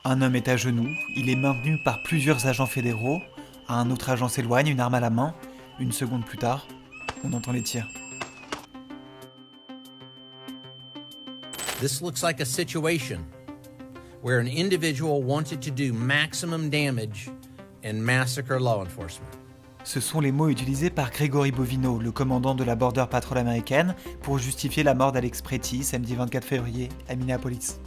Un homme est à genoux, il est maintenu par plusieurs agents fédéraux. Un autre agent s'éloigne, une arme à la main. Une seconde plus tard, on entend les tirs. This looks like a situation where an individual wanted to do maximum damage and massacre law enforcement. Ce sont les mots utilisés par Gregory Bovino, le commandant de la Border Patrol américaine, pour justifier la mort d'Alex Pretty samedi 24 février à Minneapolis.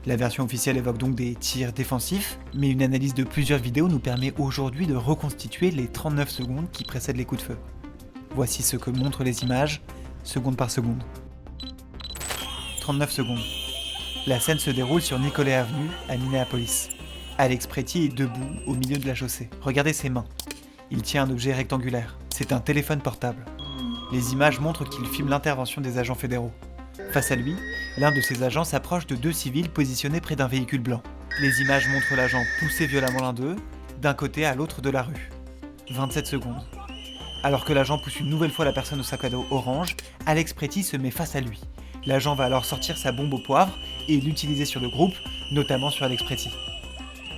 La version officielle évoque donc des tirs défensifs, mais une analyse de plusieurs vidéos nous permet aujourd'hui de reconstituer les 39 secondes qui précèdent les coups de feu. Voici ce que montrent les images, seconde par seconde. 39 secondes. La scène se déroule sur Nicolay Avenue, à Minneapolis. Alex Pretty est debout au milieu de la chaussée. Regardez ses mains. Il tient un objet rectangulaire. C'est un téléphone portable. Les images montrent qu'il filme l'intervention des agents fédéraux. Face à lui, l'un de ses agents s'approche de deux civils positionnés près d'un véhicule blanc. Les images montrent l'agent pousser violemment l'un d'eux, d'un côté à l'autre de la rue. 27 secondes. Alors que l'agent pousse une nouvelle fois la personne au sac à dos orange, Alex Pretty se met face à lui. L'agent va alors sortir sa bombe au poivre et l'utiliser sur le groupe, notamment sur Alex Pretty.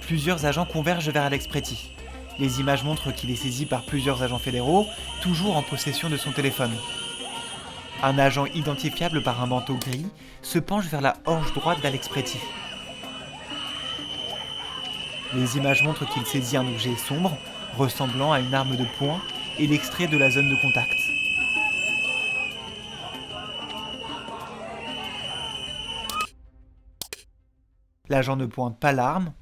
Plusieurs agents convergent vers Alex Pretty. Les images montrent qu'il est saisi par plusieurs agents fédéraux, toujours en possession de son téléphone. Un agent identifiable par un manteau gris se penche vers la hanche droite d'Alex Pretty. Les images montrent qu'il saisit un objet sombre, ressemblant à une arme de poing, et l'extrait de la zone de contact. L'agent ne pointe pas l'arme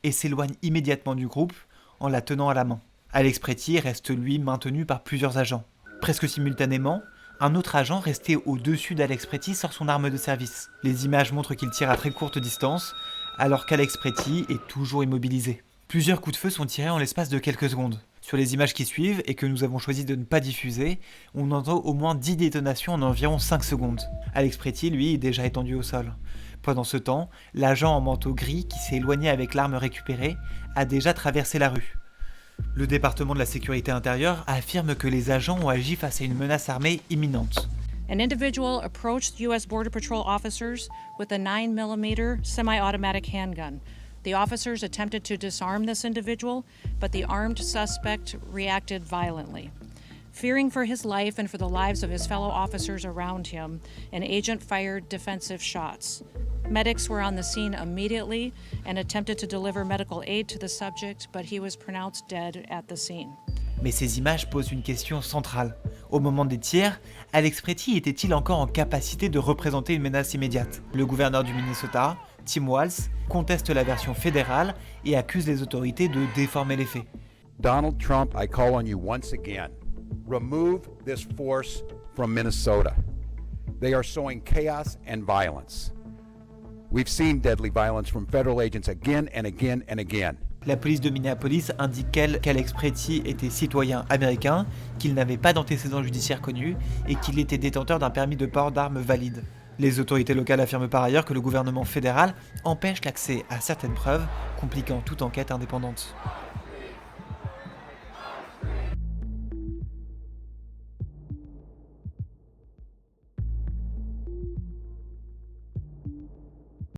et s'éloigne immédiatement du groupe en la tenant à la main. Alex Pretty reste lui maintenu par plusieurs agents. Presque simultanément, un autre agent resté au-dessus d'Alex Pretty sort son arme de service. Les images montrent qu'il tire à très courte distance, alors qu'Alex Pretty est toujours immobilisé. Plusieurs coups de feu sont tirés en l'espace de quelques secondes. Sur les images qui suivent, et que nous avons choisi de ne pas diffuser, on entend au moins 10 détonations en environ 5 secondes. Alex Pretty, lui, est déjà étendu au sol. Pendant ce temps, l'agent en manteau gris qui s'est éloigné avec l'arme récupérée a déjà traversé la rue. Le département de la sécurité intérieure affirme que les agents ont agi face à une menace armée imminente. An individual approached U.S. Border Patrol officers with a 9mm semi-automatic handgun. The officers attempted to disarm this individual, but the armed suspect reacted violently. Fearing for his life and for the lives of his fellow officers around him, an agent fired defensive shots. Medics were on the scene immediately and attempted to deliver medical aid to the subject, but he was pronounced dead at the scene. Mais ces images posent une question centrale. Au moment des tirs, Alex Pretty était-il encore en capacité de représenter une menace immédiate ? Le gouverneur du Minnesota, Tim Walz, conteste la version fédérale et accuse les autorités de déformer les faits. Donald Trump, I call on you once again. Remove this force from Minnesota. They are sowing chaos and violence. We've seen deadly violence from federal agents again and again and again. La police de Minneapolis indique qu'Alex Pretty était citoyen américain, qu'il n'avait pas d'antécédents judiciaires connus et qu'il était détenteur d'un permis de port d'armes valide. Les autorités locales affirment par ailleurs que le gouvernement fédéral empêche l'accès à certaines preuves, compliquant toute enquête indépendante.